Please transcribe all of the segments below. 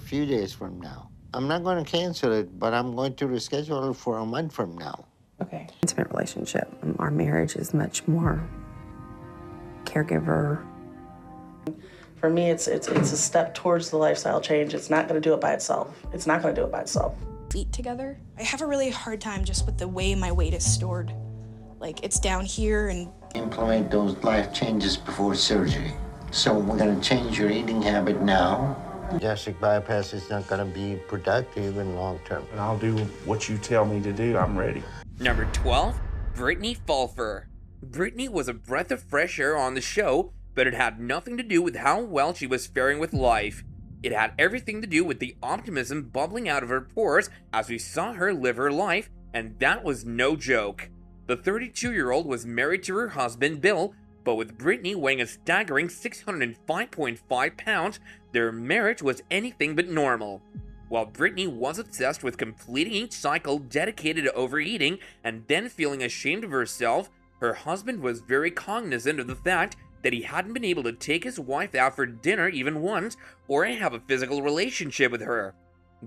few days from now. I'm not going to cancel it, but I'm going to reschedule it for a month from now. Okay. Intimate relationship. Our marriage is much more caregiver. For me, it's a step towards the lifestyle change. It's not going to do it by itself. It's not going to do it by itself. Eat together. I have a really hard time just with the way my weight is stored. Like, it's down here and... Implement those life changes before surgery. So we're going to change your eating habit now. Gastric bypass is not going to be productive in long term. And I'll do what you tell me to do. I'm ready. Number 12, Brittany Fulfer. Brittany was a breath of fresh air on the show, but it had nothing to do with how well she was faring with life. It had everything to do with the optimism bubbling out of her pores as we saw her live her life, and that was no joke. The 32-year-old was married to her husband, Bill, but with Brittany weighing a staggering 605.5 pounds, their marriage was anything but normal. While Brittany was obsessed with completing each cycle dedicated to overeating and then feeling ashamed of herself, her husband was very cognizant of the fact that he hadn't been able to take his wife out for dinner even once or have a physical relationship with her.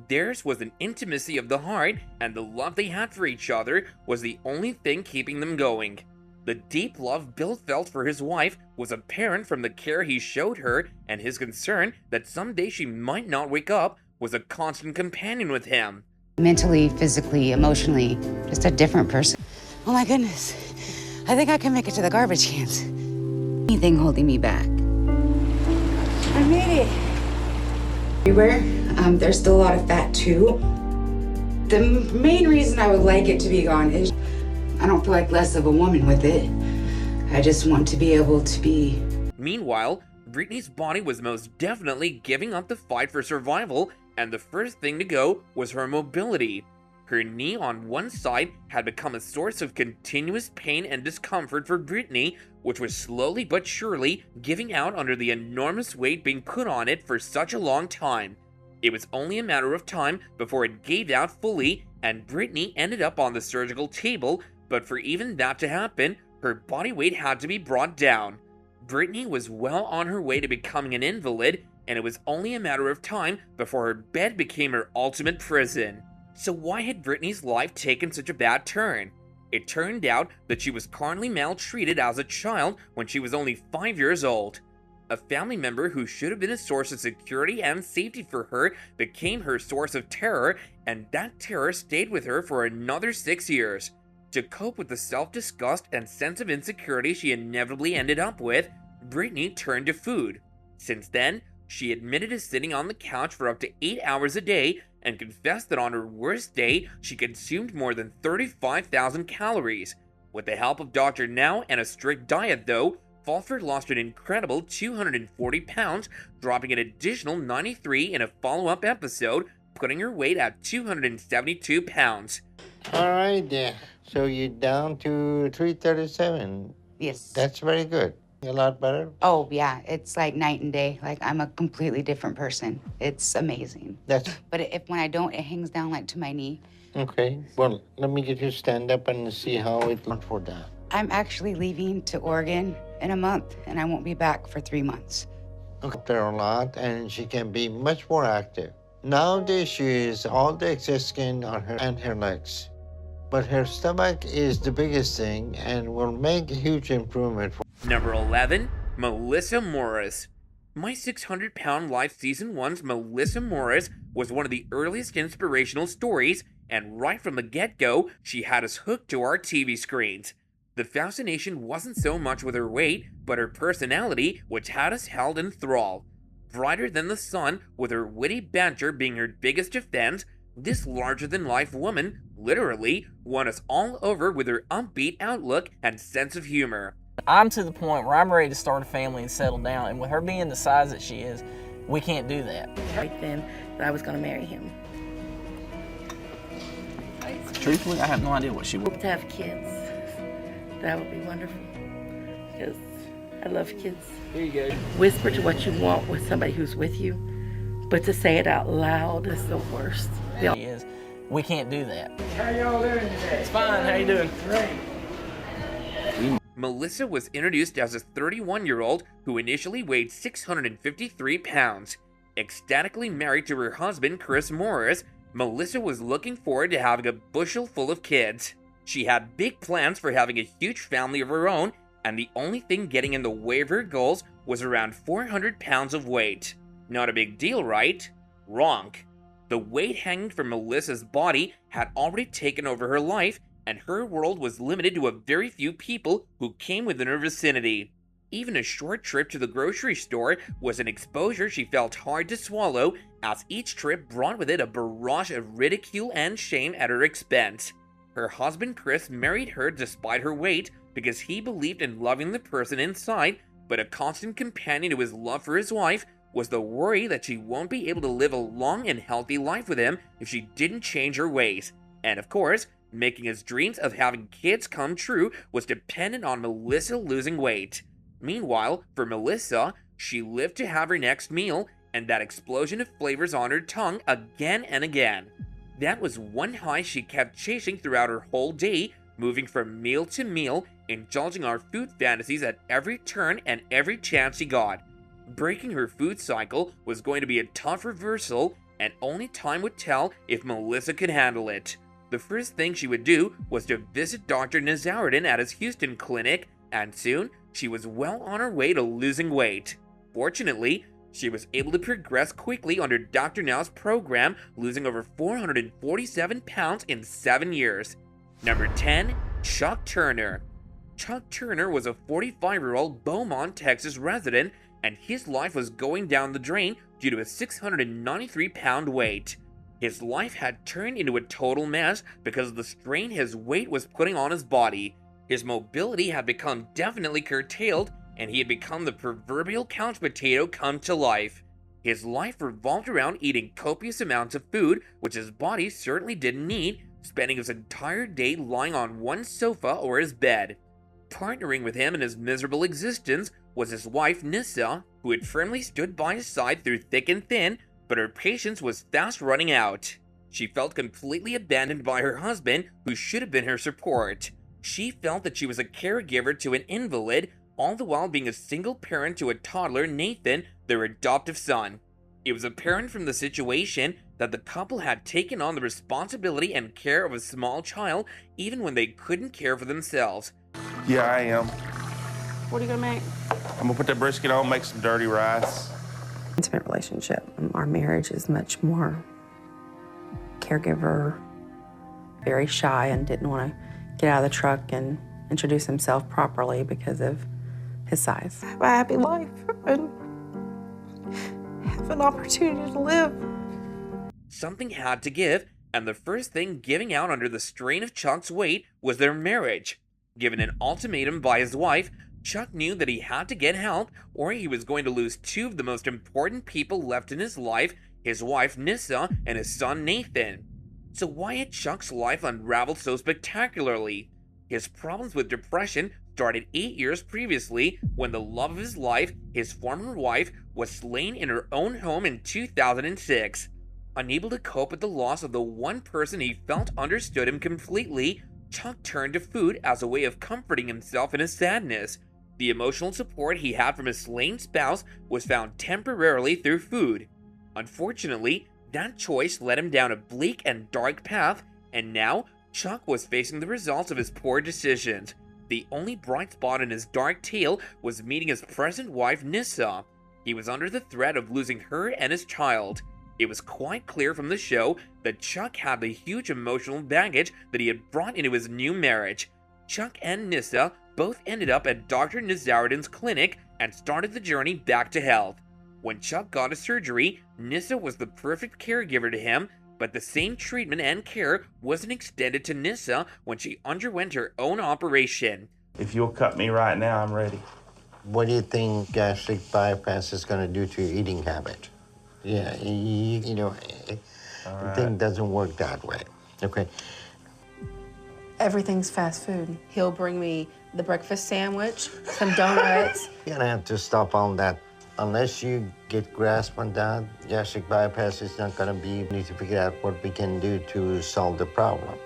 Theirs was an intimacy of the heart, and the love they had for each other was the only thing keeping them going. The deep love Bill felt for his wife was apparent from the care he showed her, and his concern that someday she might not wake up was a constant companion with him. Mentally, physically, emotionally, just a different person. Oh my goodness, I think I can make it to the garbage cans. Anything holding me back. I made it. Everywhere, there's still a lot of fat too. The main reason I would like it to be gone is I don't feel like less of a woman with it. I just want to be able to be. Meanwhile, Brittany's body was most definitely giving up the fight for survival, and the first thing to go was her mobility. Her knee on one side had become a source of continuous pain and discomfort for Brittany, which was slowly but surely giving out under the enormous weight being put on it for such a long time. It was only a matter of time before it gave out fully, and Brittany ended up on the surgical table, but for even that to happen, her body weight had to be brought down. Brittany was well on her way to becoming an invalid, and it was only a matter of time before her bed became her ultimate prison. So why had Brittany's life taken such a bad turn? It turned out that she was carnally maltreated as a child when she was only 5 years old. A family member who should have been a source of security and safety for her became her source of terror, and that terror stayed with her for another 6 years. To cope with the self-disgust and sense of insecurity she inevitably ended up with, Brittany turned to food. Since then, she admitted to sitting on the couch for up to 8 hours a day and confessed that on her worst day, she consumed more than 35,000 calories. With the help of Dr. Now and a strict diet though, Fulfer lost an incredible 240 pounds, dropping an additional 93 in a follow-up episode, putting her weight at 272 pounds. All right, yeah. So you're down to 337. Yes. That's very good. A lot better? Oh yeah, it's like night and day. Like I'm a completely different person. It's amazing. But when I don't, it hangs down like to my knee. Okay. Well, let me get you stand up and see how it looks for that. I'm actually leaving to Oregon in a month, and I won't be back for 3 months. Helped her a lot, and she can be much more active. Now the issue is all the excess skin on her and her legs. But her stomach is the biggest thing and will make a huge improvement. Number 11, Melissa Morris. My 600-Pound Life Season 1's Melissa Morris was one of the earliest inspirational stories, and right from the get-go, she had us hooked to our TV screens. The fascination wasn't so much with her weight, but her personality, which had us held in thrall. Brighter than the sun, with her witty banter being her biggest defense, this larger-than-life woman, literally, won us all over with her upbeat outlook and sense of humor. I'm to the point where I'm ready to start a family and settle down, and with her being the size that she is, we can't do that. Right then, that I was going to marry him. Truthfully, I have no idea what she would. To have kids, that would be wonderful, because I love kids. Here you go. Whisper to what you want with somebody who's with you, but to say it out loud is the worst. She is. We can't do that. How y'all doing today? It's fine. How you doing? Great. Melissa was introduced as a 31-year-old who initially weighed 653 pounds. Ecstatically married to her husband, Chris Morris, Melissa was looking forward to having a bushel full of kids. She had big plans for having a huge family of her own, and the only thing getting in the way of her goals was around 400 pounds of weight. Not a big deal, right? Wrong. The weight hanging from Melissa's body had already taken over her life, and her world was limited to a very few people who came within her vicinity. Even a short trip to the grocery store was an exposure she felt hard to swallow, as each trip brought with it a barrage of ridicule and shame at her expense. Her husband Chris married her despite her weight because he believed in loving the person inside, but a constant companion to his love for his wife was the worry that she won't be able to live a long and healthy life with him if she didn't change her ways. And of course, making his dreams of having kids come true was dependent on Melissa losing weight. Meanwhile, for Melissa, she lived to have her next meal and that explosion of flavors on her tongue again and again. That was one high she kept chasing throughout her whole day, moving from meal to meal, indulging our food fantasies at every turn and every chance she got. Breaking her food cycle was going to be a tough reversal, and only time would tell if Melissa could handle it. The first thing she would do was to visit Dr. Nazarian at his Houston clinic, and soon she was well on her way to losing weight. Fortunately, she was able to progress quickly under Dr. Now's program, losing over 447 pounds in 7 years. Number 10, Chuck Turner. Chuck Turner was a 45-year-old Beaumont, Texas resident, and his life was going down the drain due to a 693-pound weight. His life had turned into a total mess because of the strain his weight was putting on his body. His mobility had become definitely curtailed, and he had become the proverbial couch potato come to life. His life revolved around eating copious amounts of food, which his body certainly didn't need, spending his entire day lying on one sofa or his bed. Partnering with him in his miserable existence was his wife Nissa, who had firmly stood by his side through thick and thin, but her patience was fast running out. She felt completely abandoned by her husband, who should have been her support. She felt that she was a caregiver to an invalid, all the while being a single parent to a toddler, Nathan, their adoptive son. It was apparent from the situation that the couple had taken on the responsibility and care of a small child even when they couldn't care for themselves. Yeah, I am. What are you gonna make? I'm gonna put that brisket on, make some dirty rice. Intimate relationship. Our marriage is much more caregiver, very shy, and didn't want to get out of the truck and introduce himself properly because of his size. Have a happy life and have an opportunity to live. Something had to give, and the first thing giving out under the strain of Chuck's weight was their marriage. Given an ultimatum by his wife, Chuck knew that he had to get help or he was going to lose two of the most important people left in his life, his wife Nissa and his son Nathan. So why had Chuck's life unraveled so spectacularly? His problems with depression started 8 years previously when the love of his life, his former wife, was slain in her own home in 2006. Unable to cope with the loss of the one person he felt understood him completely, Chuck turned to food as a way of comforting himself in his sadness. The emotional support he had from his slain spouse was found temporarily through food. Unfortunately, that choice led him down a bleak and dark path, and now Chuck was facing the results of his poor decisions. The only bright spot in his dark tale was meeting his present wife Nissa. He was under the threat of losing her and his child. It was quite clear from the show that Chuck had the huge emotional baggage that he had brought into his new marriage. Chuck and Nissa both ended up at Dr. Nazarian's clinic and started the journey back to health. When Chuck got a surgery, Nissa was the perfect caregiver to him, but the same treatment and care wasn't extended to Nissa when she underwent her own operation. If you'll cut me right now, I'm ready. What do you think gastric bypass is going to do to your eating habit? Yeah, you know, the thing doesn't work that way. Okay. Everything's fast food. He'll bring me the breakfast sandwich, some donuts. You're gonna have to stop all that. Unless you get grasp on that, gastric bypass is not gonna be. We need to figure out what we can do to solve the problem.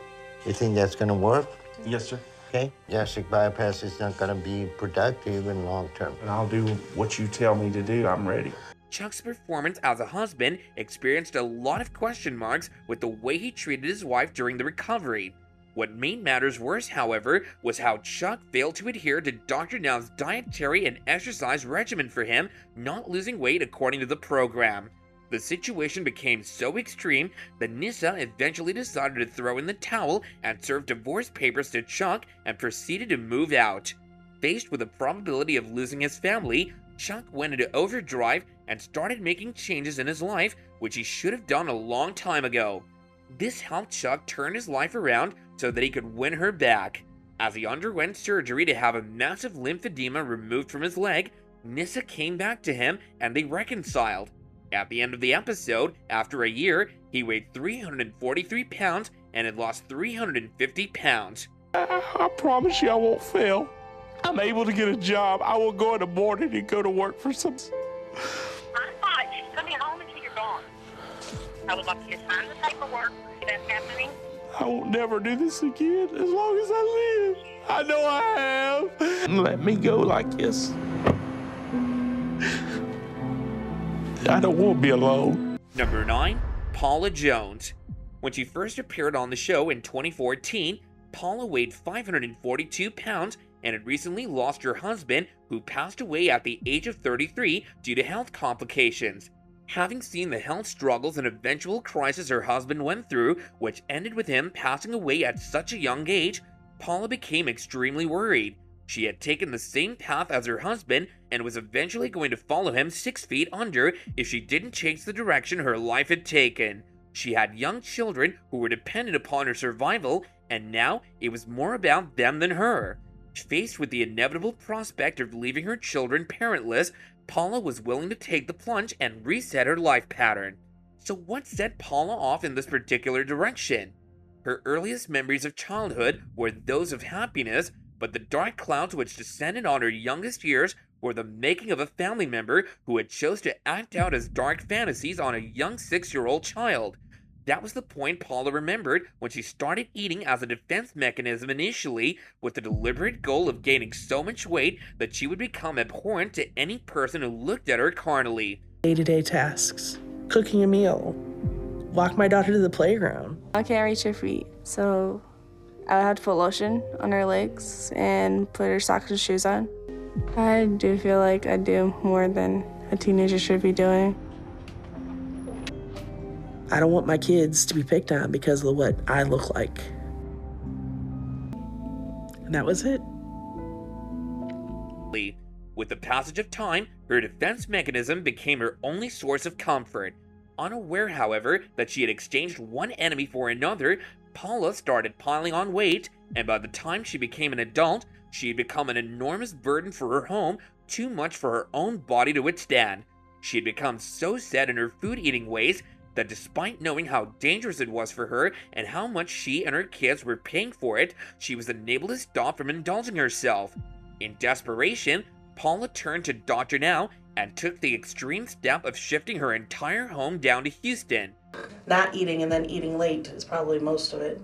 You think that's gonna work? Yes, sir. Okay. Gastric bypass is not gonna be productive in long term. And I'll do what you tell me to do. I'm ready. Chuck's performance as a husband experienced a lot of question marks with the way he treated his wife during the recovery. What made matters worse, however, was how Chuck failed to adhere to Dr. Now's dietary and exercise regimen for him, not losing weight according to the program. The situation became so extreme that Nyssa eventually decided to throw in the towel and serve divorce papers to Chuck and proceeded to move out. Faced with the probability of losing his family, Chuck went into overdrive and started making changes in his life, which he should have done a long time ago. This helped Chuck turn his life around so that he could win her back. As he underwent surgery to have a massive lymphedema removed from his leg, Nyssa came back to him and they reconciled. At the end of the episode, after a year, he weighed 343 pounds and had lost 350 pounds. I promise you I won't fail. I'm able to get a job. I will go in the morning and go to work for some... I'm fine. She's coming home until you're gone. I would like you to sign the paperwork. If that's happening. I won't never do this again as long as I live. I know I have. Let me go like this. I don't want to be alone. Number 9. Paula Jones. When she first appeared on the show in 2014, Paula weighed 542 pounds and had recently lost her husband, who passed away at the age of 33 due to health complications. Having seen the health struggles and eventual crisis her husband went through, which ended with him passing away at such a young age, Paula became extremely worried. She had taken the same path as her husband and was eventually going to follow him 6 feet under if she didn't change the direction her life had taken. She had young children who were dependent upon her survival, and now it was more about them than her. Faced with the inevitable prospect of leaving her children parentless, Paula was willing to take the plunge and reset her life pattern. So what set Paula off in this particular direction? Her earliest memories of childhood were those of happiness, but the dark clouds which descended on her youngest years were the making of a family member who had chose to act out his dark fantasies on a young 6-year-old child. That was the point Paula remembered when she started eating as a defense mechanism initially, with the deliberate goal of gaining so much weight that she would become abhorrent to any person who looked at her carnally. Day-to-day tasks, cooking a meal, walk my daughter to the playground. I can't reach her feet, so I would have to put lotion on her legs and put her socks and shoes on. I do feel like I do more than a teenager should be doing. I don't want my kids to be picked on because of what I look like. And that was it. With the passage of time, her defense mechanism became her only source of comfort. Unaware, however, that she had exchanged one enemy for another, Paula started piling on weight, and by the time she became an adult, she had become an enormous burden for her home, too much for her own body to withstand. She had become so set in her food-eating ways that despite knowing how dangerous it was for her and how much she and her kids were paying for it, she was unable to stop from indulging herself. In desperation, Paula turned to Dr. Now and took the extreme step of shifting her entire home down to Houston. Not eating and then eating late is probably most of it.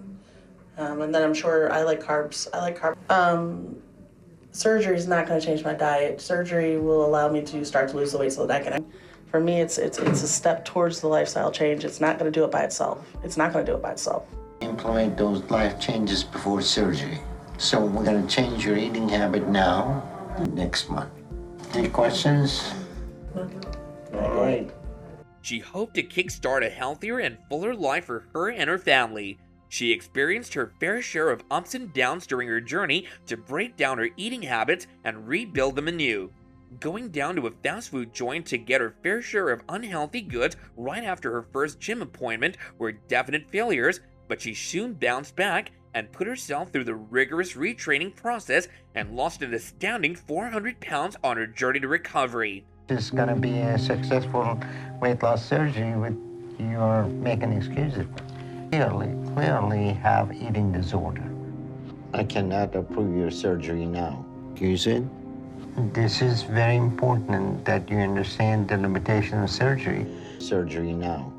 And then I'm sure I like carbs. Surgery is not going to change my diet. Surgery will allow me to start to lose the weight so that I can. For me, it's a step towards the lifestyle change. It's not going to do it by itself. It's not going to do it by itself. Implement those life changes before surgery. So we're going to change your eating habit now, next month. Any questions? All right. She hoped to kickstart a healthier and fuller life for her and her family. She experienced her fair share of ups and downs during her journey to break down her eating habits and rebuild them anew. Going down to a fast food joint to get her fair share of unhealthy goods right after her first gym appointment were definite failures, but she soon bounced back and put herself through the rigorous retraining process and lost an astounding 400 pounds on her journey to recovery. It's going to be a successful weight loss surgery with your making excuses. Clearly have eating disorder. I cannot approve your surgery now. Excuse it? This is very important that you understand the limitation of surgery. Surgery now.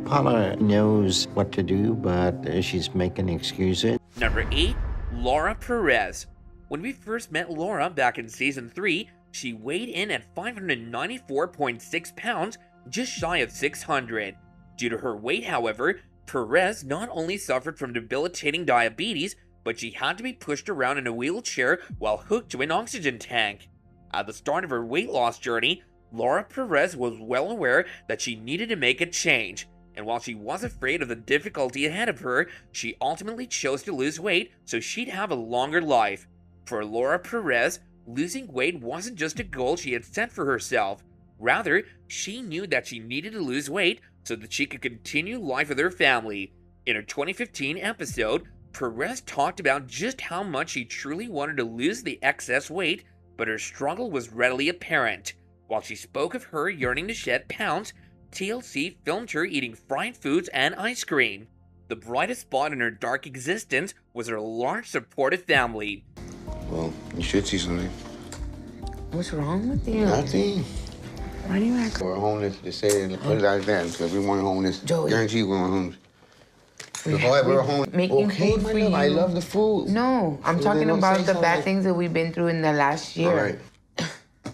Paula knows what to do, but she's making excuses. Number 8, Laura Perez. When we first met Laura back in Season 3, She weighed in at 594.6 pounds, just shy of 600. Due to her weight, however, Perez not only suffered from debilitating diabetes, but she had to be pushed around in a wheelchair while hooked to an oxygen tank. At the start of her weight loss journey, Laura Perez was well aware that she needed to make a change, and while she was afraid of the difficulty ahead of her, she ultimately chose to lose weight so she'd have a longer life. For Laura Perez, losing weight wasn't just a goal she had set for herself. Rather, she knew that she needed to lose weight so that she could continue life with her family. In her 2015 episode, Perez talked about just how much she truly wanted to lose the excess weight, but her struggle was readily apparent. While she spoke of her yearning to shed pounds, TLC filmed her eating fried foods and ice cream. The brightest spot in her dark existence was her large, supportive family. Well, you should see something. What's wrong with you? Nothing. Why do you act? We're homeless. They say it put it like that because we weren't homeless. Joey. Guarantee we're homeless. We're homeless. Making okay, food my for love, you. I love the food. No, I'm So talking then don't about say the bad something. things that we've been through in the last year. All right.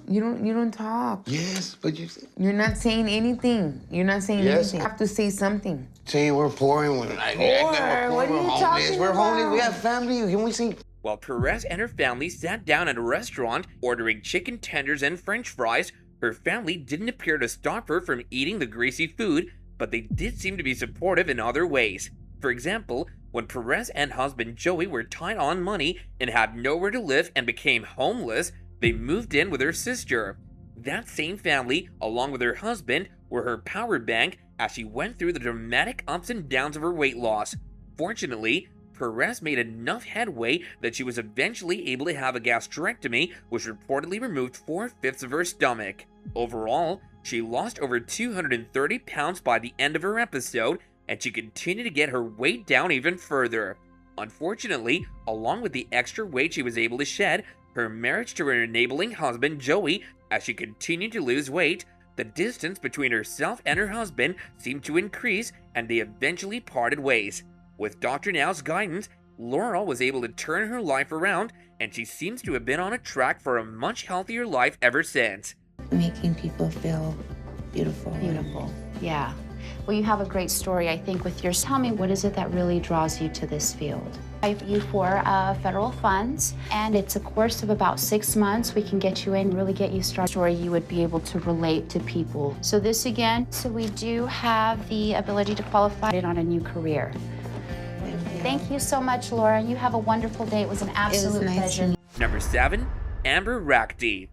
You don't talk. Yes, but You're not saying anything. You're not saying Yes. anything. You have to say something. saying we're poor and we're like, Poor? What are you talking We're homeless. We about? have family. Can we see? While Perez and her family sat down at a restaurant ordering chicken tenders and french fries, her family didn't appear to stop her from eating the greasy food, but they did seem to be supportive in other ways. For example, when Perez and husband Joey were tight on money and had nowhere to live and became homeless, they moved in with her sister. That same family, along with her husband, were her power bank as she went through the dramatic ups and downs of her weight loss. Fortunately, Perez made enough headway that she was eventually able to have a gastrectomy, which reportedly removed 4/5 of her stomach. Overall, she lost over 230 pounds by the end of her episode, and she continued to get her weight down even further. Unfortunately, along with the extra weight she was able to shed, her marriage to her enabling husband Joey, as she continued to lose weight, the distance between herself and her husband seemed to increase, and they eventually parted ways. With Dr. Now's guidance, Laura was able to turn her life around, and she seems to have been on a track for a much healthier life ever since. Making people feel beautiful. Beautiful, yeah. Well, you have a great story, I think, with yours. Tell me, what is it that really draws you to this field? I apply you for federal funds, and it's a course of about 6 months. We can get you in, really get you started. Story you would be able to relate to people. So this again, so we do have the ability to qualify on a new career. Thank you so much, Laura. You have a wonderful day. It was an absolute pleasure. Number 7, Amber Rackty.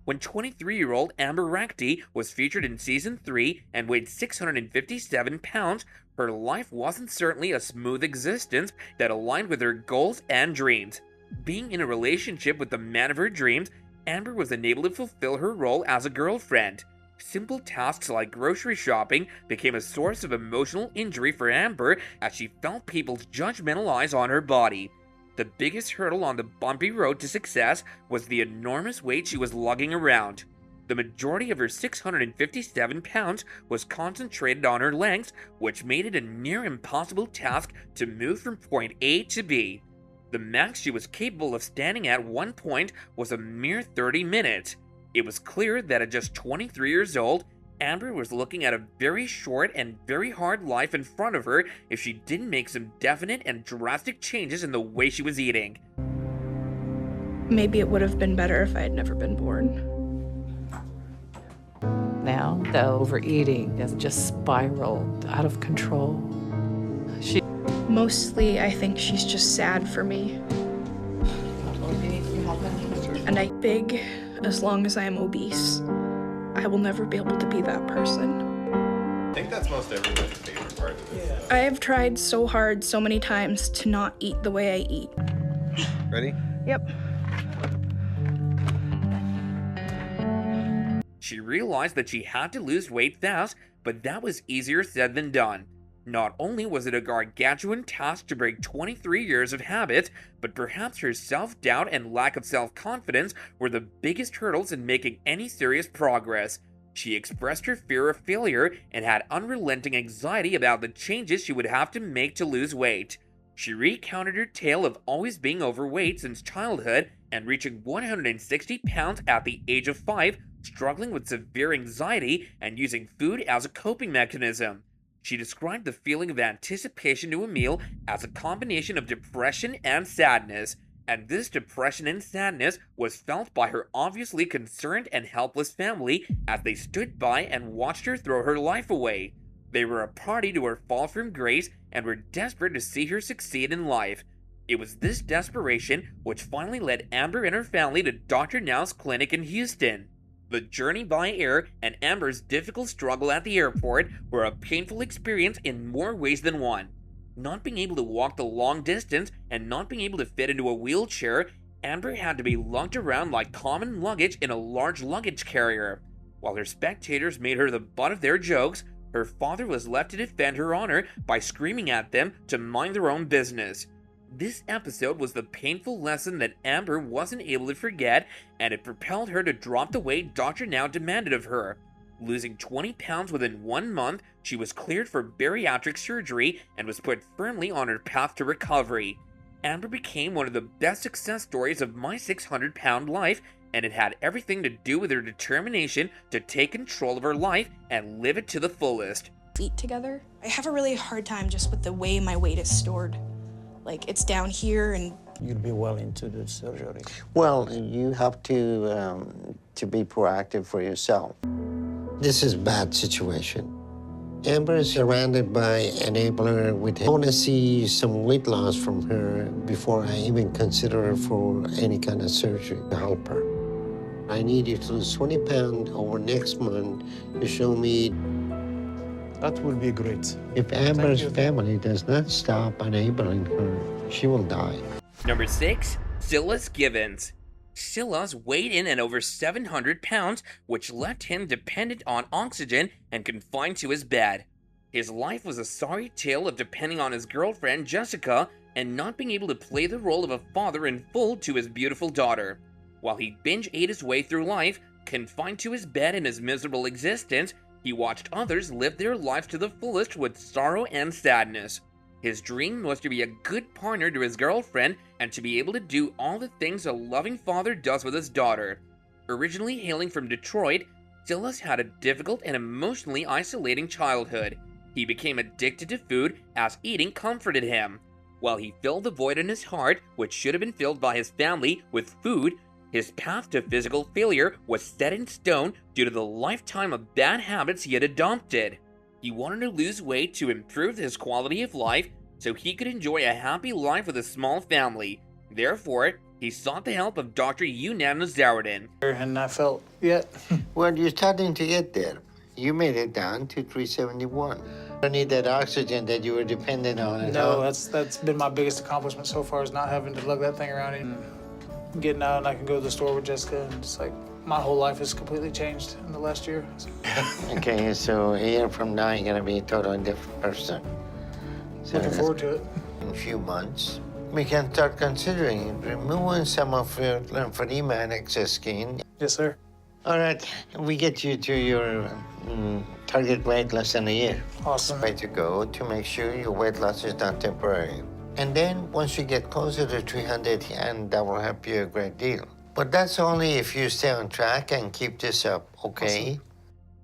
When 23-year-old Amber Rackty was featured in Season 3 and weighed 657 pounds, her life wasn't certainly a smooth existence that aligned with her goals and dreams. Being in a relationship with the man of her dreams, Amber was unable to fulfill her role as a girlfriend. Simple tasks like grocery shopping became a source of emotional injury for Amber as she felt people's judgmental eyes on her body. The biggest hurdle on the bumpy road to success was the enormous weight she was lugging around. The majority of her 657 pounds was concentrated on her legs, which made it a near impossible task to move from point A to B. The max she was capable of standing at one point was a mere 30 minutes. It was clear that at just 23 years old, Amber was looking at a very short and very hard life in front of her if she didn't make some definite and drastic changes in the way she was eating. Maybe it would have been better if I had never been born. Now, the overeating has just spiraled out of control. Mostly, I think she's just sad for me. And I big, as long as I am obese, I will never be able to be that person. I think that's most everyone's favorite part of this. I have tried so hard so many times to not eat the way I eat. Ready? Yep. She realized that she had to lose weight fast, but that was easier said than done. Not only was it a gargantuan task to break 23 years of habits, but perhaps her self-doubt and lack of self-confidence were the biggest hurdles in making any serious progress. She expressed her fear of failure and had unrelenting anxiety about the changes she would have to make to lose weight. She recounted her tale of always being overweight since childhood and reaching 160 pounds at the age of 5, struggling with severe anxiety and using food as a coping mechanism. She described the feeling of anticipation to a meal as a combination of depression and sadness, and this depression and sadness was felt by her obviously concerned and helpless family as they stood by and watched her throw her life away. They were a party to her fall from grace and were desperate to see her succeed in life. It was this desperation which finally led Amber and her family to Dr. Now's clinic in Houston. The journey by air and Amber's difficult struggle at the airport were a painful experience in more ways than one. Not being able to walk the long distance and not being able to fit into a wheelchair, Amber had to be lugged around like common luggage in a large luggage carrier. While her spectators made her the butt of their jokes, her father was left to defend her honor by screaming at them to mind their own business. This episode was the painful lesson that Amber wasn't able to forget, and it propelled her to drop the weight Dr. Now demanded of her. Losing 20 pounds within 1 month, she was cleared for bariatric surgery and was put firmly on her path to recovery. Amber became one of the best success stories of my 600-pound life, and it had everything to do with her determination to take control of her life and live it to the fullest. Eat together. I have a really hard time just with the way my weight is stored. Like, it's down here and... You'd be willing to do surgery? Well, you have to be proactive for yourself. This is a bad situation. Amber is surrounded by enabler with I want to see some weight loss from her before I even consider her for any kind of surgery to help her. I need you to lose 20 pounds over next month to show me. That would be great. If Amber's family does not stop enabling her, she will die. Number 6, Silas Givens. Silas weighed in at over 700 pounds, which left him dependent on oxygen and confined to his bed. His life was a sorry tale of depending on his girlfriend, Jessica, and not being able to play the role of a father in full to his beautiful daughter. While he binge ate his way through life, confined to his bed in his miserable existence, he watched others live their lives to the fullest with sorrow and sadness. His dream was to be a good partner to his girlfriend and to be able to do all the things a loving father does with his daughter. Originally hailing from Detroit, Silas had a difficult and emotionally isolating childhood. He became addicted to food as eating comforted him. While he filled the void in his heart, which should have been filled by his family, with food, his path to physical failure was set in stone due to the lifetime of bad habits he had adopted. He wanted to lose weight to improve his quality of life so he could enjoy a happy life with a small family. Therefore, he sought the help of Dr. Younan Nazarian. And I felt, yeah. Well, you're starting to get there. You made it down to 371. You don't need that oxygen that you were dependent on. No, that's been my biggest accomplishment so far, is not having to lug that thing around and getting out, and I can go to the store with Jessica, and it's like my whole life has completely changed in the last year. Okay, so a year from now, you're gonna be a totally different person. So Looking forward to it. In a few months, we can start considering removing some of your lymphedema and excess skin. Yes, sir. All right, we get you to your target weight less than a year. Awesome. Way to go to make sure your weight loss is not temporary. And then once you get closer to 300, and that will help you a great deal. But that's only if you stay on track and keep this up, okay? Awesome.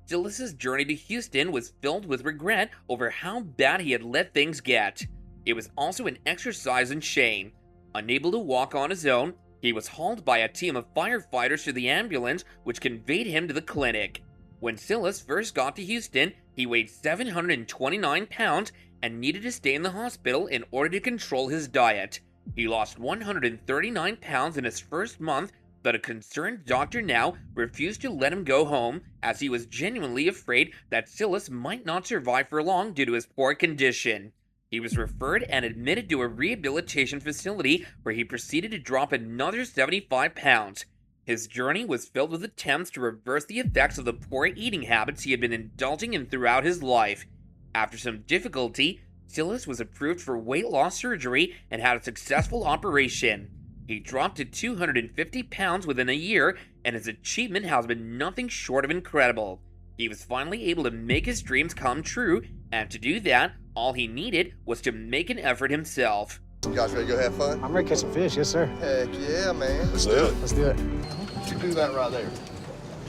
Silas's journey to Houston was filled with regret over how bad he had let things get. It was also an exercise in shame. Unable to walk on his own, he was hauled by a team of firefighters to the ambulance, which conveyed him to the clinic. When Silas first got to Houston, he weighed 729 pounds and needed to stay in the hospital in order to control his diet. He lost 139 pounds in his first month, but a concerned doctor now refused to let him go home, as he was genuinely afraid that Silas might not survive for long due to his poor condition. He was referred and admitted to a rehabilitation facility where he proceeded to drop another 75 pounds. His journey was filled with attempts to reverse the effects of the poor eating habits he had been indulging in throughout his life. After some difficulty, Silas was approved for weight loss surgery and had a successful operation. He dropped to 250 pounds within a year, and his achievement has been nothing short of incredible. He was finally able to make his dreams come true, and to do that, all he needed was to make an effort himself. You guys ready to go have fun? I'm ready to catch some fish, yes, sir. Heck yeah, man. Let's do it. Let's do it. You do that right there.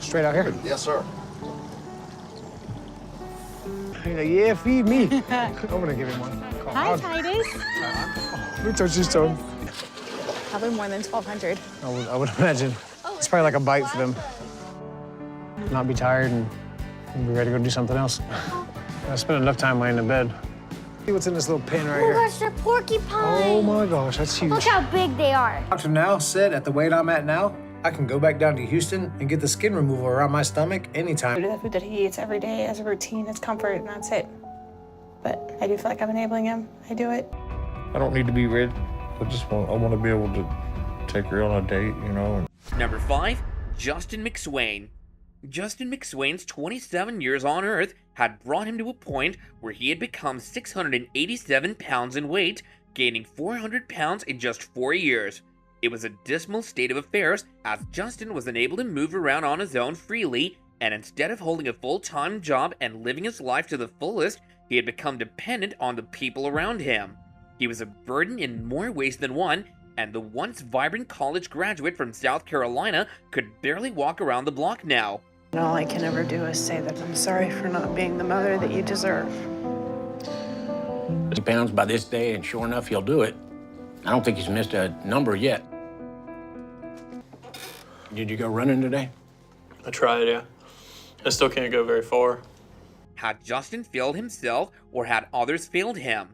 Straight out here? Yes, sir. He's like, yeah, feed me. I'm gonna give him one. Hi, Titus. Let me touch his tongue. Probably more than 1,200. I would imagine. It's probably like a bite for them. Not be tired and be ready to go do something else. I spent enough time laying in bed. See what's in this little pen right Oh here. gosh, they're porcupines. Oh my gosh, that's huge. Look how big they are. Dr. Now said at the weight I'm at now, I can go back down to Houston and get the skin removal around my stomach anytime. The food that he eats every day as a routine, it's comfort, and that's it. But I do feel like I'm enabling him. I do it. I don't need to be ready. I want to be able to take her on a date, you know. Number 5, Justin McSwain. Justin McSwain's 27 years on Earth had brought him to a point where he had become 687 pounds in weight, gaining 400 pounds in just 4 years. It was a dismal state of affairs as Justin was unable to move around on his own freely, and instead of holding a full-time job and living his life to the fullest, he had become dependent on the people around him. He was a burden in more ways than one, and the once vibrant college graduate from South Carolina could barely walk around the block now. And all I can ever do is say that I'm sorry for not being the mother that you deserve. 50 pounds by this day, and sure enough, he'll do it. I don't think he's missed a number yet. Did you go running today? I tried, yeah. I still can't go very far. Had Justin failed himself, or had others failed him?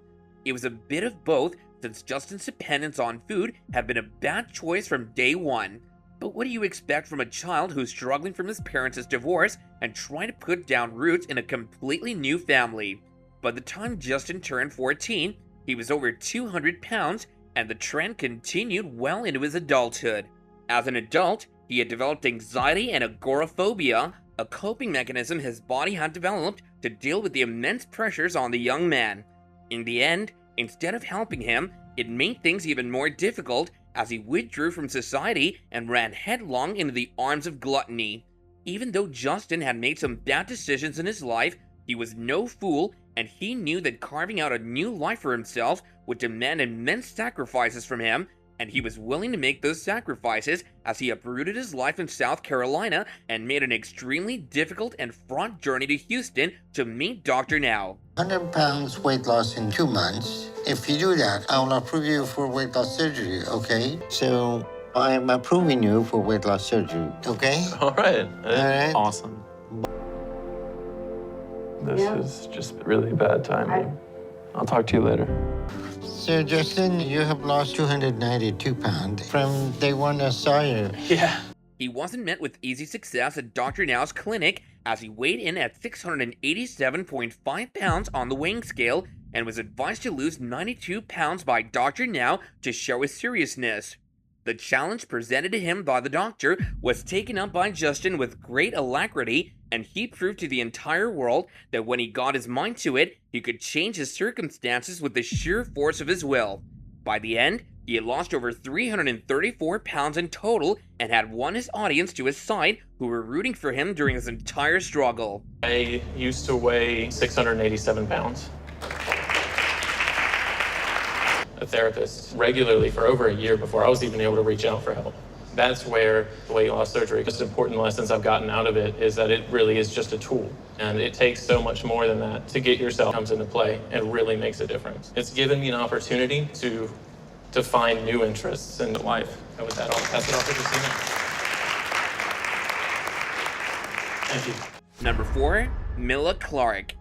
It was a bit of both, since Justin's dependence on food had been a bad choice from day one. But what do you expect from a child who's struggling from his parents' divorce and trying to put down roots in a completely new family? By the time Justin turned 14, he was over 200 pounds, and the trend continued well into his adulthood. As an adult, he had developed anxiety and agoraphobia, a coping mechanism his body had developed to deal with the immense pressures on the young man. In the end, instead of helping him, it made things even more difficult as he withdrew from society and ran headlong into the arms of gluttony. Even though Justin had made some bad decisions in his life, he was no fool, and he knew that carving out a new life for himself would demand immense sacrifices from him, and he was willing to make those sacrifices as he uprooted his life in South Carolina and made an extremely difficult and fraught journey to Houston to meet Dr. Now. 100 pounds weight loss in 2 months. If you do that, I will approve you for weight loss surgery, okay? So I am approving you for weight loss surgery, okay? All right. All right. Awesome. This is just really bad timing. I'll talk to you later. So Justin, you have lost 292 pounds from day one I saw you. Yeah. He wasn't met with easy success at Dr. Now's clinic as he weighed in at 687.5 pounds on the weighing scale and was advised to lose 92 pounds by Dr. Now to show his seriousness. The challenge presented to him by the doctor was taken up by Justin with great alacrity, and he proved to the entire world that when he got his mind to it, he could change his circumstances with the sheer force of his will. By the end, he had lost over 334 pounds in total and had won his audience to his side, who were rooting for him during his entire struggle. I used to weigh 687 pounds. A therapist regularly for over a year before I was even able to reach out for help. That's where the weight loss surgery, just important lessons I've gotten out of it is that it really is just a tool. And it takes so much more than that to get yourself comes into play and really makes a difference. It's given me an opportunity to find new interests in life. And with that, I'll pass it off to Christina. Thank you. Number 4, Milla Clarke.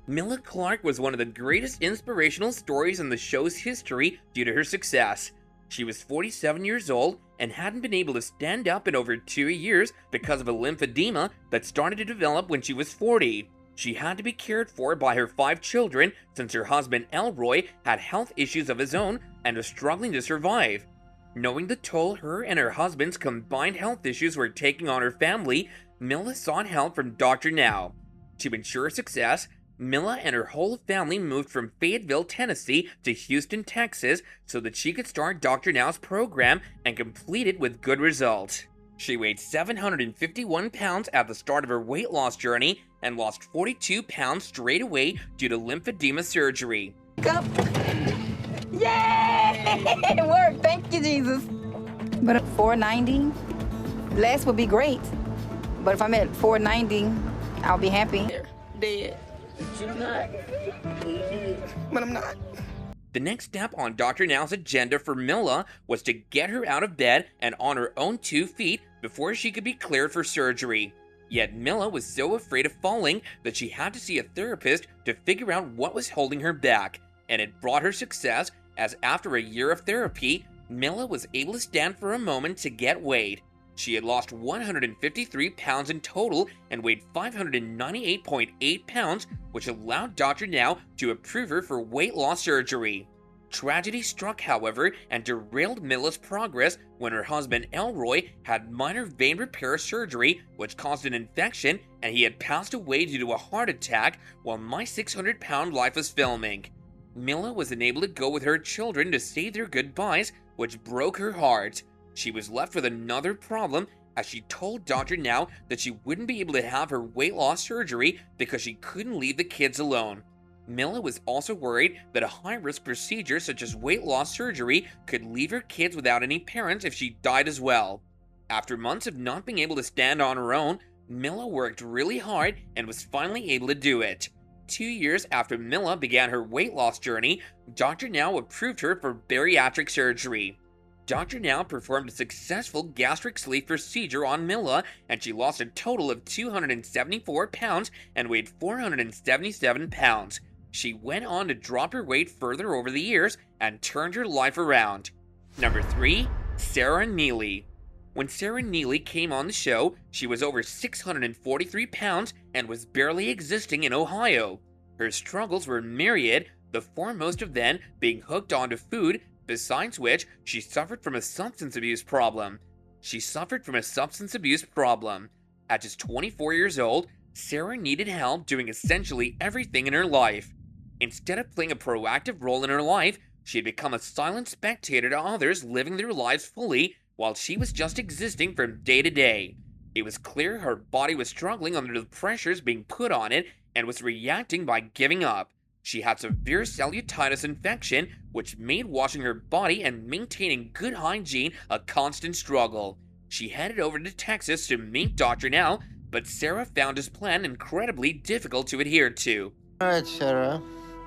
Milla Clarke was one of the greatest inspirational stories in the show's history due to her success. She was 47 years old and hadn't been able to stand up in over 2 years because of a lymphedema that started to develop when she was 40. She had to be cared for by her 5 children since her husband Elroy had health issues of his own and was struggling to survive. Knowing the toll her and her husband's combined health issues were taking on her family, Milla sought help from Dr. Now. To ensure success, Milla and her whole family moved from Fayetteville, Tennessee to Houston, Texas so that she could start Dr. Now's program and complete it with good results. She weighed 751 pounds at the start of her weight loss journey and lost 42 pounds straight away due to lymphedema surgery. Go. Yay! It worked. Thank you, Jesus. But 490, less would be great. But if I'm at 490, I'll be happy. Dead. But I'm not. The next step on Dr. Now's agenda for Mila was to get her out of bed and on her own 2 feet before she could be cleared for surgery. Yet Mila was so afraid of falling that she had to see a therapist to figure out what was holding her back, and it brought her success as after a year of therapy, Mila was able to stand for a moment to get weighed. She had lost 153 pounds in total and weighed 598.8 pounds, which allowed Dr. Now to approve her for weight loss surgery. Tragedy struck, however, and derailed Mila's progress when her husband Elroy had minor vein repair surgery, which caused an infection, and he had passed away due to a heart attack while My 600-Pound Life was filming. Mila was unable to go with her children to say their goodbyes, which broke her heart. She was left with another problem as she told Dr. Now that she wouldn't be able to have her weight loss surgery because she couldn't leave the kids alone. Mila was also worried that a high-risk procedure such as weight loss surgery could leave her kids without any parents if she died as well. After months of not being able to stand on her own, Mila worked really hard and was finally able to do it. 2 years after Mila began her weight loss journey, Dr. Now approved her for bariatric surgery. Dr. Now performed a successful gastric sleeve procedure on Mila, and she lost a total of 274 pounds and weighed 477 pounds. She went on to drop her weight further over the years and turned her life around. Number 3, Sarah Neely. When Sarah Neely came on the show, she was over 643 pounds and was barely existing in Ohio. Her struggles were myriad, the foremost of them being hooked onto food, besides which she suffered from a substance abuse problem. At just 24 years old, Sarah needed help doing essentially everything in her life. Instead of playing a proactive role in her life, she had become a silent spectator to others living their lives fully, while she was just existing from day to day. It was clear her body was struggling under the pressures being put on it and was reacting by giving up. She had severe cellulitis infection, which made washing her body and maintaining good hygiene a constant struggle. She headed over to Texas to meet Dr. Now, but Sarah found his plan incredibly difficult to adhere to. All right, Sarah.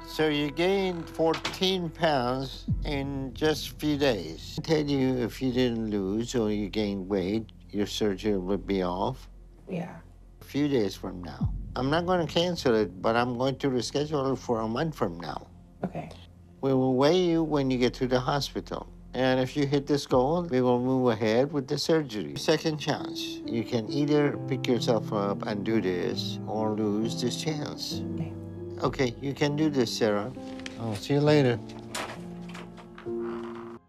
So you gained 14 pounds in just a few days. I tell you, if you didn't lose or you gained weight, your surgery would be off. Yeah. A few days from now. I'm not going to cancel it, but I'm going to reschedule it for a month from now. Okay. We will weigh you when you get to the hospital. And if you hit this goal, we will move ahead with the surgery. Second chance. You can either pick yourself up and do this or lose this chance. Okay, you can do this, Sarah. I'll see you later.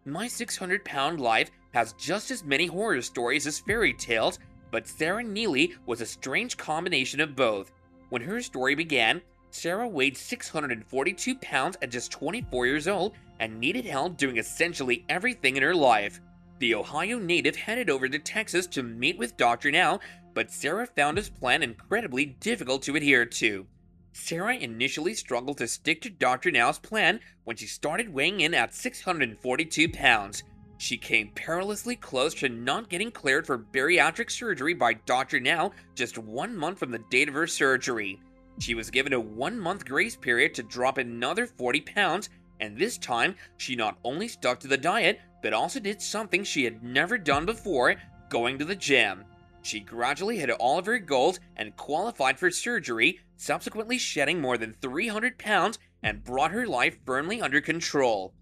My 600-Pound Life has just as many horror stories as fairy tales, but Sarah Neely was a strange combination of both. When her story began, Sarah weighed 642 pounds at just 24 years old and needed help doing essentially everything in her life. The Ohio native headed over to Texas to meet with Dr. Now, but Sarah found his plan incredibly difficult to adhere to. Sarah initially struggled to stick to Dr. Now's plan when she started weighing in at 642 pounds. She came perilously close to not getting cleared for bariatric surgery by Dr. Now just 1 month from the date of her surgery. She was given a 1-month grace period to drop another 40 pounds, and this time she not only stuck to the diet, but also did something she had never done before, going to the gym. She gradually hit all of her goals and qualified for surgery, subsequently shedding more than 300 pounds and brought her life firmly under control.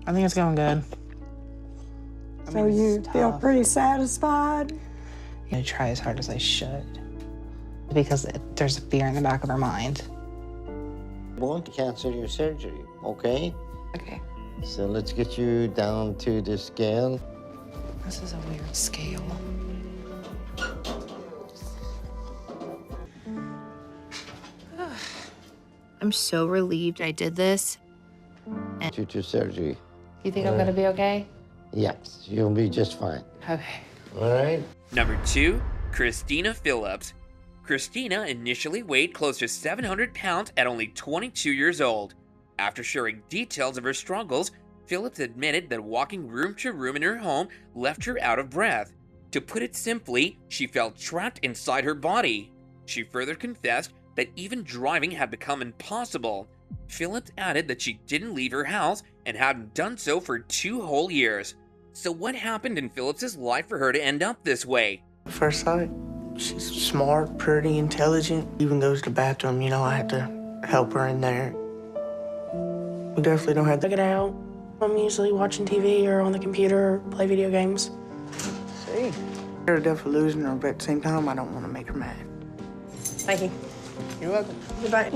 I think it's going good. So you feel pretty satisfied? I try as hard as I should because there's a fear in the back of our mind. Won't cancel your surgery, okay? Okay. So let's get you down to the scale. This is a weird scale. I'm so relieved I did this. Due to surgery. You think I'm gonna be okay? Yes, you'll be just fine. Okay. All right? Number 2, Christina Phillips. Christina initially weighed close to 700 pounds at only 22 years old. After sharing details of her struggles, Phillips admitted that walking room to room in her home left her out of breath. To put it simply, she felt trapped inside her body. She further confessed that even driving had become impossible. Phillips added that she didn't leave her house and hadn't done so for 2 whole years. So what happened in Phillips's life for her to end up this way? First sight, she's smart, pretty, intelligent. Even goes to the bathroom, you know, I have to help her in there. We definitely don't have to get out. I'm usually watching TV or on the computer or play video games. See? They're definitely losing her, but at the same time, I don't want to make her mad. Thank you. You're welcome. Goodbye.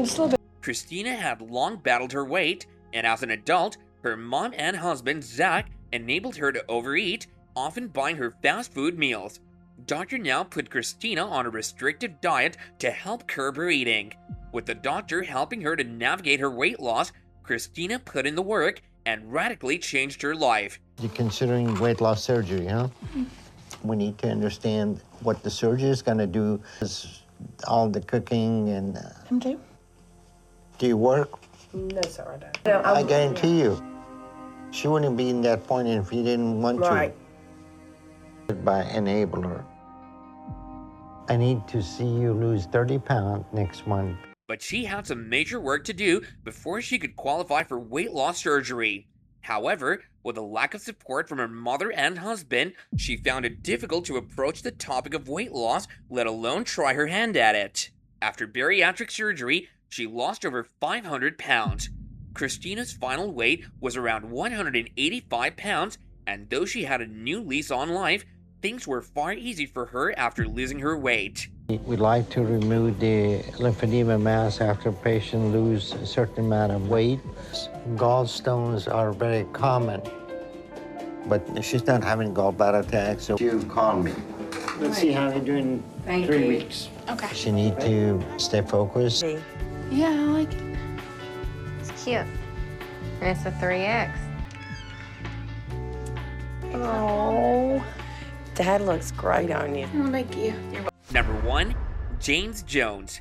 Christina had long battled her weight, and as an adult, her mom and husband, Zach, enabled her to overeat, often buying her fast food meals. Dr. Now put Christina on a restrictive diet to help curb her eating. With the doctor helping her to navigate her weight loss, Christina put in the work and radically changed her life. You're considering weight loss surgery, huh? We need to understand what the surgery is going to do. All the cooking and... MJ? Do you work? No, sir, I don't. I guarantee you, she wouldn't be in that point if you didn't want Right. to. By enabler. I need to see you lose 30 pounds next month. But she had some major work to do before she could qualify for weight loss surgery. However, with a lack of support from her mother and husband, she found it difficult to approach the topic of weight loss, let alone try her hand at it. After bariatric surgery, she lost over 500 pounds. Christina's final weight was around 185 pounds, and though she had a new lease on life, things were far easier for her after losing her weight. We like to remove the lymphedema mass after a patient loses a certain amount of weight. Gallstones are very common, but she's not having gallbladder attacks, so you call me. Let's see how you're doing in 3 weeks. Okay. She need to stay focused. Yeah, I like it. It's cute. And it's a 3X. Oh, Dad looks great on you. Oh, thank you. Number 1. James Jones.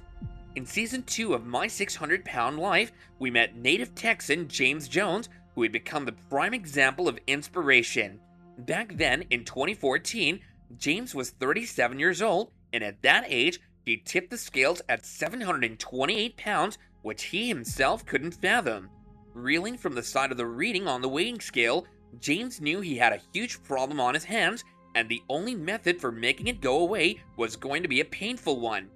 In Season 2 of My 600-Pound Life, we met native Texan James Jones, who had become the prime example of inspiration. Back then, in 2014, James was 37 years old, and at that age, he tipped the scales at 728 pounds, which he himself couldn't fathom. Reeling from the side of the reading on the weighing scale, James knew he had a huge problem on his hands, and the only method for making it go away was going to be a painful one.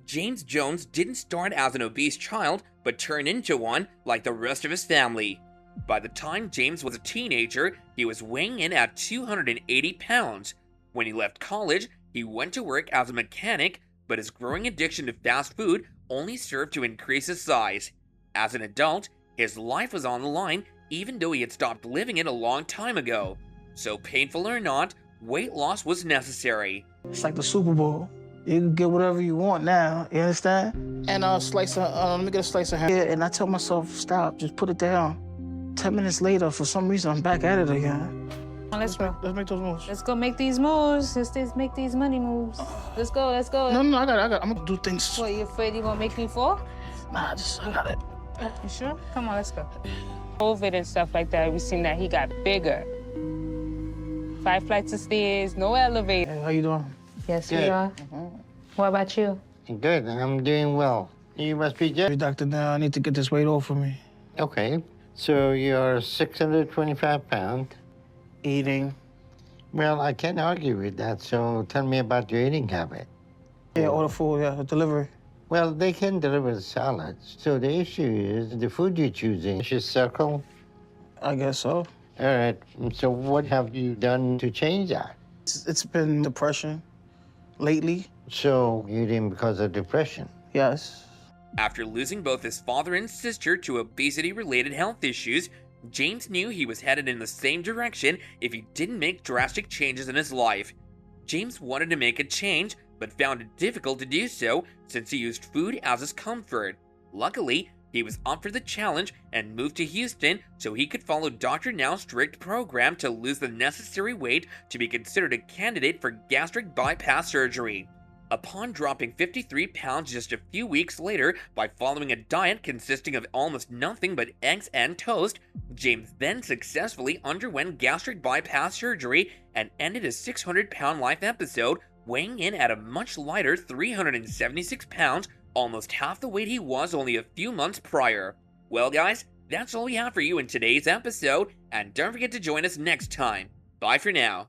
James Jones didn't start as an obese child, but turned into one like the rest of his family. By the time James was a teenager, he was weighing in at 280 pounds. When he left college, he went to work as a mechanic, but his growing addiction to fast food only served to increase his size. As an adult, his life was on the line, even though he had stopped living it a long time ago. So painful or not, weight loss was necessary. It's like the Super Bowl. You can get whatever you want now, you understand? And let me get a slice of ham. Yeah, and I tell myself, stop, just put it down. 10 minutes later, for some reason, I'm back at it again. Let's go. Let's make those moves. Let's go make these moves. Let's make these money moves. Let's go. No, I got it. I'm gonna do things. What, you afraid you gonna make me fall? Nah, I got it. You sure? Come on, let's go. COVID and stuff like that, we seen that he got bigger. 5 flights of stairs, no elevator. Hey, how you doing? Yes, Good. we are. What about you? Good, I'm doing well. You must be Jeff. Hey, doctor, now I need to get this weight off for me. Okay, so you're 625 pounds. Eating. Well, I can't argue with that, so tell me about your eating habit. Yeah, order food, yeah, delivery. Well, they can deliver the salads. So the issue is the food you're choosing. Vicious circle? I guess so. All right, so what have you done to change that? It's been depression lately. So you eating because of depression? Yes. After losing both his father and sister to obesity-related health issues, James knew he was headed in the same direction if he didn't make drastic changes in his life. James wanted to make a change, but found it difficult to do so since he used food as his comfort. Luckily, he was up for the challenge and moved to Houston so he could follow Dr. Now's strict program to lose the necessary weight to be considered a candidate for gastric bypass surgery. Upon dropping 53 pounds just a few weeks later by following a diet consisting of almost nothing but eggs and toast, James then successfully underwent gastric bypass surgery and ended a 600-pound life episode, weighing in at a much lighter 376 pounds, almost half the weight he was only a few months prior. Well guys, that's all we have for you in today's episode, and don't forget to join us next time. Bye for now.